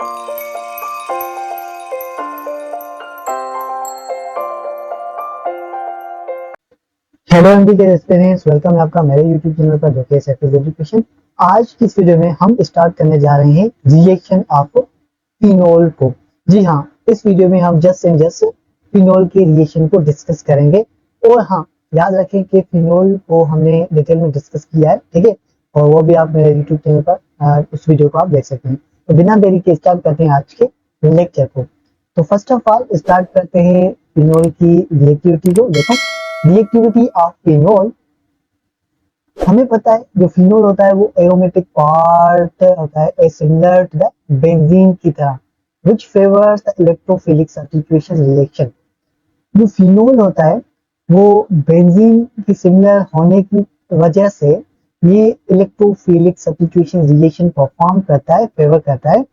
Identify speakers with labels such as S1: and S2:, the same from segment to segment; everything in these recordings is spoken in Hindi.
S1: हेलो एमडी के स्टूडेंट्स, वेलकम है आपका मेरे यूट्यूब चैनल पर जो कि सक्सेस एजुकेशन। आज की इस वीडियो में हम स्टार्ट करने जा रहे हैं रिएक्शन ऑफ फिनोल को। जी हाँ, इस वीडियो में हम जस्ट एंड जस्ट फिनोल के रिएक्शन को डिस्कस करेंगे। और हाँ, याद रखें कि फिनोल को हमने डिटेल में डिस्कस किया है, ठीक है, और वो भी आप मेरे यूट्यूब चैनल पर उस वीडियो को आप देख सकते हैं। तो बिना देरी के स्टार्ट करते हैं आज के लेक्चर को। तो फर्स्ट ऑफ ऑल स्टार्ट करते हैं फिनोल की रिएक्टिविटी को। देखो, रिएक्टिविटी ऑफ फिनोल, हमें पता है जो फिनोल होता है वो एरोमेटिक पार्ट होता है सिमिलर टू द बेंजीन की तरह, which favours the electrophilic substitution reaction. जो फिनोल होता है वो बेंजीन की सिमिलर होने की वजह से ये इलेक्ट्रोफिलिक सब्स्टिट्यूशन रिएक्शन परफॉर्म करता है, फेवर करता है।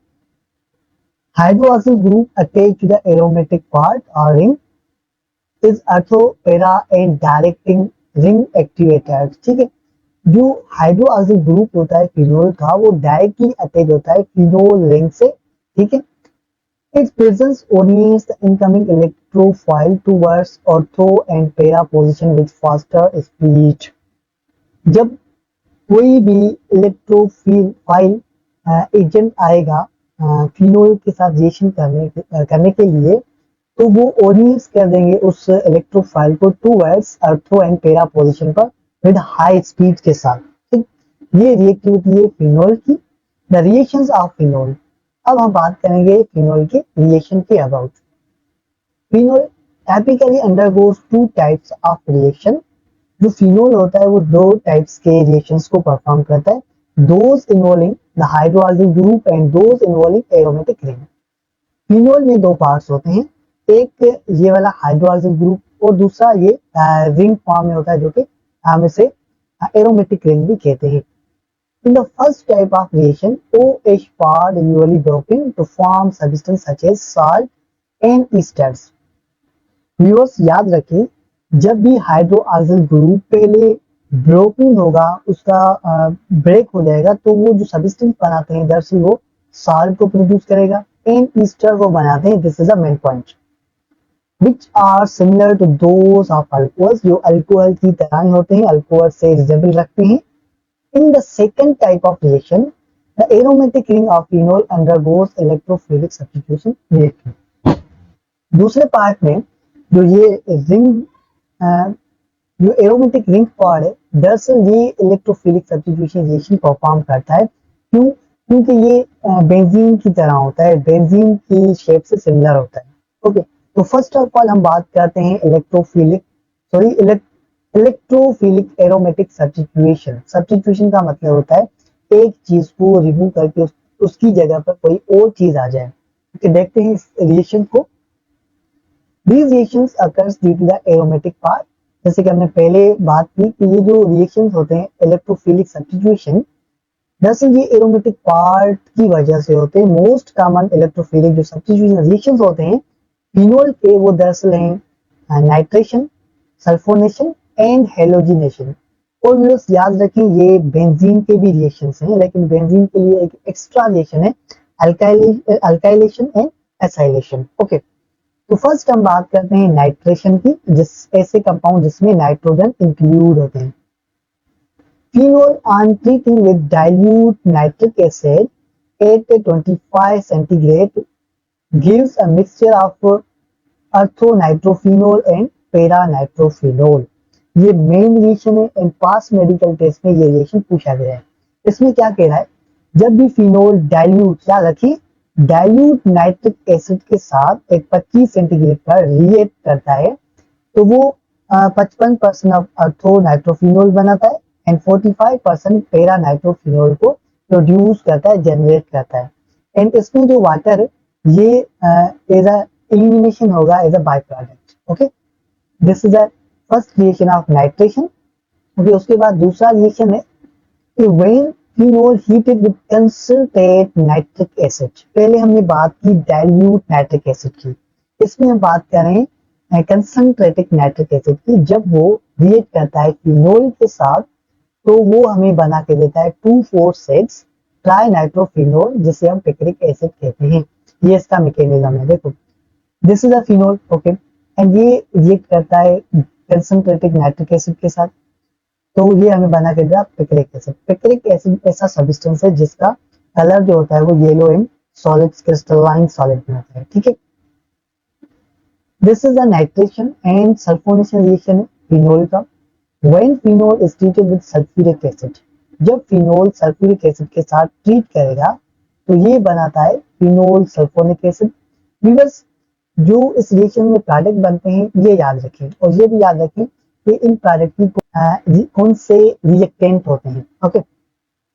S1: Hydroxyl group attach to the aromatic part और ring is ortho para and directing ring activated. ठीक है, जो हाइड्रोक्सिल ग्रुप होता है फिनोल का वो डायरेक्टली अटैच होता है फिनोल रिंग से। ठीक है, its presence orients the incoming electrophile towards ortho and para position with faster speed। जब कोई भी इलेक्ट्रोफाइल एजेंट आएगा फिनोल के साथ रिएक्शन करने के लिए, तो वो ओरिएंट कर देंगे उस इलेक्ट्रोफाइल को टूवर्ड्स अर्थो एंड पैरा पोजीशन पर विद हाई स्पीड के साथ। ठीक, ये रिएक्टिविटी है फिनोल की। The reactions of phenol. अब हम बात करेंगे फिनोल के रिएक्शन के about. Phenol typically undergoes two types of reaction. जो फिनोल होता है वो दो टाइप्स के रिएक्शंस को परफॉर्म करता है, those involving the hydroxyl group and those involving aromatic ring. Phenol में दो पार्ट्स होते हैं, एक ये वाला हाइड्रोक्सिल ग्रुप और दूसरा ये रिंग फॉर्म में होता है, जो कि हम इसे एरोमेटिक रिंग भी कहते हैं। In the first type of reaction, OH part usually broken to form substance such as salt and esters। Viewers याद रखें, जब भी हाइड्रोक्सिल ग्रुप पहले ब्रोकन होगा, उसका ब्रेक हो जाएगा, तो वो जो सब्सटेंस बनाते हैं दरअसल वो साल्ट को प्रोड्यूस करेगा एंड ईस्टर को बनाते हैं। This is a main point which are similar to those of alcohols। जो अल्कोहल की तरह ही होते हैं, अल्कोहल से रिजेबल रखते हैं। In the second type of reaction, the aromatic ring of phenol undergoes electrophilic substitution reaction। दूसरे पार्ट में जो ये रिंग, जो एरोमेटिक रिंग पार्ट है, दरअसल ये इलेक्ट्रोफिलिक सब्स्टिट्यूशन रिएक्शन परफॉर्म करता है। क्यों? क्योंकि ये बेंजीन की तरह होता है, बेंजीन की शेप से सिमिलर होता है। ओके, तो फर्स्ट ऑफ ऑल हम बात करते हैं इलेक्ट्रोफिलिक एरोमेटिक सब्स्टिट्यूशन। सब्स्टिट्यूशन का मतलब होता है एक चीज को रिमूव करके उसकी जगह पर कोई और चीज आ जाए। okay, देखते हैं इस रिएक्शन को। These reactions occurs due to the aromatic part। जैसे कि हमने पहले बात की कि ये जो रिएक्शंस होते हैं इलेक्ट्रोफिलिक सब्स्टिट्यूशन, दरअसल ये एरोमेटिक पार्ट की वजह से होते हैं। मोस्ट कॉमन इलेक्ट्रोफिलिक जो सब्स्टिट्यूशन रिएक्शंस होते हैं फिनोल के, वो दरअसल हैं नाइट्रेशन, सल्फोनेशन एंड हेलोजिनेशन। और व्यूअर्स याद रखें, ये बेंजीन के भी रिएक्शंस हैं, लेकिन बेंजीन के लिए एक एक्स्ट्रा रिएक्शन है अल्काइलेशन एंड एसाइलेशन। ओके, तो फर्स्ट हम बात करते हैं नाइट्रेशन की, जिस ऐसे कंपाउंड जिसमें नाइट्रोजन इंक्लूड होते हैं। Phenol on treating with dilute nitric acid at 25 centigrade gives a mixture of orthonitrophenol and para-nitrophenol। ये मेन रिएक्शन है एंड पास मेडिकल टेस्ट में ये रिएक्शन पूछा गया है। इसमें क्या कह रहा है, जब भी फिनोल डाइल्यूट, क्या रखिए, डाइल्यूट नाइट्रिक एसिड के साथ एक 25 सेंटीग्रेड पर रिएक्ट करता है, तो वो 55% ऑफ ऑर्थोनाइट्रोफिनोल बनाता है एंड 45% पैरानाइट्रोफिनोल को प्रोड्यूस करता है, जनरेट करता है। एंड इसमें जो वाटर है ये एज अ एलिमिनेशन होगा as a by product. Okay, this is the first reaction of nitration. Okay, उसके बाद दूसरा रिएक्शन है कि when phenol heated with concentrate nitric acid. पहले हमने बात की डाइल्यूट नाइट्रिक एसिड की, इसमें हम बात करें कंसंट्रेटेड नाइट्रिक एसिड की। जब वो रिएक्ट करता है फिनोल के साथ, तो वो हमें बना के देता है 2,4,6 ट्राई नाइट्रोफिनोल, जिसे हम पिक्रिक एसिड कहते हैं। ये इसका मैकेनिज्म है। देखो, this is a phenol, okay, and ये रिएक्ट करता है कंसंट्रेटेड नाइट्रिक एसिड के साथ, तो ये हमें बना के दिया पिक्रिक एसिड। पिक्रिक एसिड ऐसा सब्सटेंस है जिसका कलर जो होता है वो yellow in solid, crystalline solid में होता है, ठीक है। This is a nitration and sulphonation reaction phenol का। When phenol is treated with sulphuric acid, जब फिनोल सल्फ्यूरिक एसिड के साथ ट्रीट करेगा तो ये बनाता है फिनोल सल्फोनिक एसिड। व्यूअर्स, जो इस रिएक्शन में प्रोडक्ट बनते हैं ये याद रखें, और ये भी याद रखें कि इन प्रोडक्ट की कौन से रिएक्टेंट होते हैं, okay.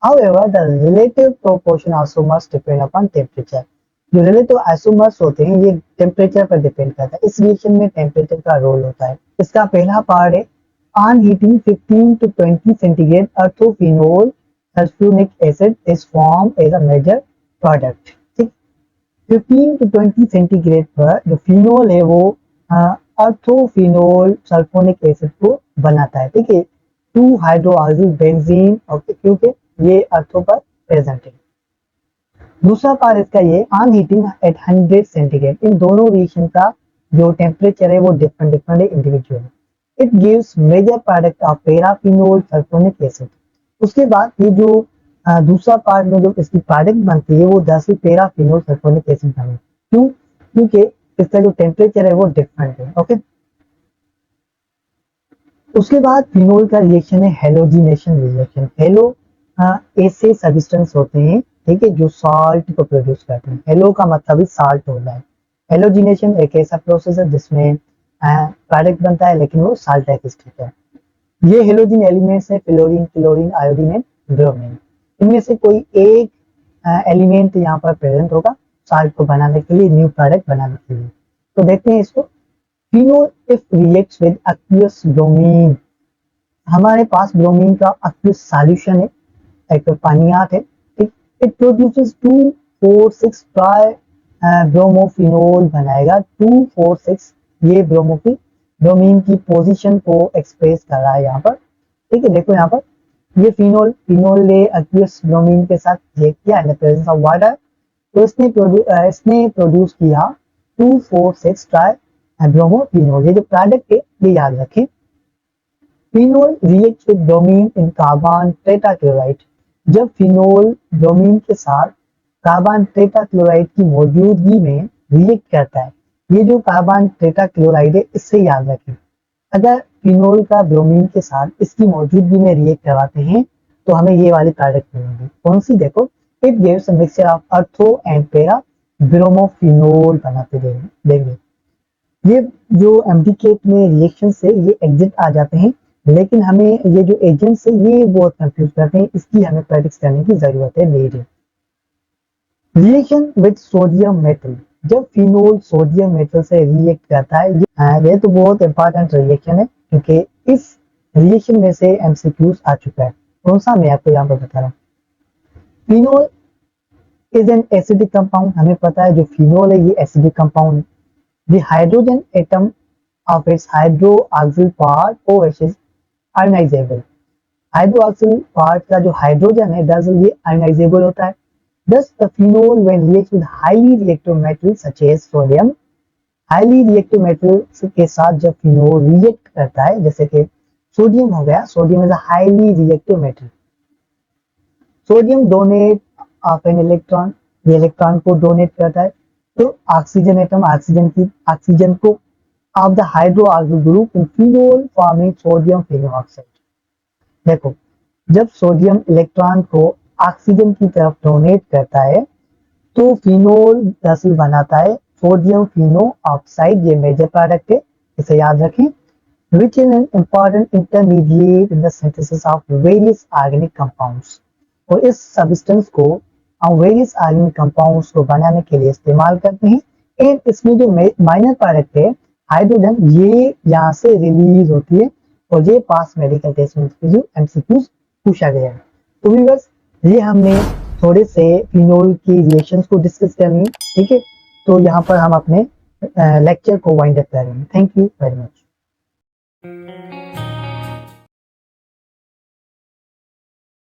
S1: However, the relative proportion also must depend upon temperature. जो रिलेटिव आइसोमर्स होते हैं ये टेम्परेचर पर डिपेंड करता है। इस रिएक्शन में टेम्परेचर का रोल होता है। इसका पहला पार्ट है, on heating 15 to 20 centigrade orthophenol sulphuric acid is form as a major product. ठीक, 15 to 20 सेंटीग्रेड पर जो फिनोल है वो अर्थोफिनोल सल्फोनिक एसिड को बनाता है, ठीक है, 2 हाइड्रोक्सिल बेंजीन, ओके, क्योंकि ये अर्थों पर प्रेजेंट है। दूसरा पार्ट इसका ये, ऑन हीटिंग एट 100 सेंटीग्रेड, इन दोनों रिएक्शन का जो टेम्परेचर है वो डिफरेंट डिफरेंट है, इंडिविजुअल है। It gives major product of paraphenol sulphonic acid. उसके बाद ये जो दूसरा पार्ट में जो इसकी प्रोडक्ट बनती है वो दरअसल पैराफिनोल सल्फोनिक एसिड बने। क्यों? क्योंकि इसका जो टेम्परेचर है वो डिफरेंट है, ओके। उसके बाद फिनोल का रिएक्शन है हेलोजिनेशन रिएक्शन। हेलो ऐसे सब्सटेंस होते हैं, ठीक है, जो सॉल्ट को प्रोड्यूस करते हैं। हेलो का मतलब ही साल्ट होता है। हेलोजिनेशन एक ऐसा प्रोसेस है जिसमें प्रोडक्ट बनता है लेकिन वो साल्ट एक्सिस्टेंट है। ये हेलोजिन एलिमेंट्स है fluorine, chlorine, iodine and bromine. इनमें से कोई एक एलिमेंट यहाँ पर प्रेजेंट होगा साल्ट को बनाने के लिए, न्यू प्रोडक्ट बनाने के लिए। तो देखते हैं इसको। Phenol if reacts with aqueous bromine, हमारे पास ब्रोमीन का एक्वियस सॉल्यूशन है, एक पानीयात है, ठीक। इट प्रोड्यूसेस 2,4,6 ट्राई ब्रोमोफिनोल बनाएगा। 2,4,6 ये ब्रोमीन की पोजीशन को एक्सप्रेस कर रहा है यहाँ पर, ठीक है। देखो यहाँ पर ये फिनोल ने एक्वियस ब्रोमीन के साथ रिएक्ट किया in the presence of water, तो इसने प्रोड्यूस किया 2,4,6 ट्राई ब्रोमोफिनोल। ये जो प्रोडक्ट है ये याद रखें। Phenol react with bromine in carbon tetrachloride, जब फिनोल ब्रोमीन के साथ कार्बन टेट्राक्लोराइड की मौजूदगी में रिएक्ट करता है। ये जो कार्बन टेट्राक्लोराइड है इससे याद रखें, अगर फिनोल का ब्रोमीन के साथ इसकी मौजूदगी में रिएक्ट करवाते हैं तो हमें ये वाली प्रोडक्ट मिलेंगी। कौन सी? देखो, it gives a mixture of अर्थो एंड पैरा ब्रोमोफिनोल बनाते देंगे। ये जो एमडीकेट में रिएक्शन से ये एग्जिट आ जाते हैं, लेकिन हमें ये जो एजेंट्स है ये बहुत कंफ्यूज करते हैं, इसकी हमें प्रैक्टिस करने की जरूरत है मेरी। रिएक्शन विद सोडियम मेटल, जब फिनोल सोडियम मेटल से रिएक्ट करता है, ये तो बहुत इंपॉर्टेंट रिएक्शन है क्योंकि इस रिएक्शन में से एमसीक्यूज आ चुका है। कौन सा? मैं आपको यहाँ पर बता रहा हूँ। Phenol is an acidic compound, हमें पता है जो फिनोल है ये एसिडिक कंपाउंड है। The hydrogen atom of its hydroxyl part OH is ionizable. Hydroxyl part का जो हाइड्रोजन है दरअसल ये आयनाइजेबल होता है। Thus the phenol when reacts with highly reactive metals such as sodium, highly reactive metals के साथ जब फिनोल रिएक्ट करता है, जैसे कि सोडियम हो गया, sodium is a highly reactive metal. Sodium donate of an electron, ये इलेक्ट्रॉन को डोनेट करता है। तो ऑक्सीजन एटम ऑक्सीजन को of the hydroxyl group in phenol forming sodium phenoxide. देखो, जब सोडियम इलेक्ट्रॉन को ऑक्सीजन की तरफ डोनेट करता है तो फिनोल दरअसल बनाता है सोडियम फिनोऑक्साइड। ये मेजर प्रोडक्ट है, इसे याद रखें। Which is an important intermediate in the synthesis of various organic compounds, और इस सब्सटेंस को हम वेरियस ऑर्गेनिक कंपाउंड्स को बनाने के लिए इस्तेमाल करते हैं। एंड इसमें जो माइनर प्रोडक्ट है हाइड्रोजन, ये यहाँ से रिलीज होती है और ये पास मेडिकल टेस्ट में एमसीक्यूज पूछा गया है। तो व्यूअर्स, ये हमने थोड़े से फिनोल की रिएक्शंस को डिस्कस कर लिए, ठीक है। तो यहाँ पर हम अपने लेक्चर को वाइंड अप करेंगे। Thank you very much.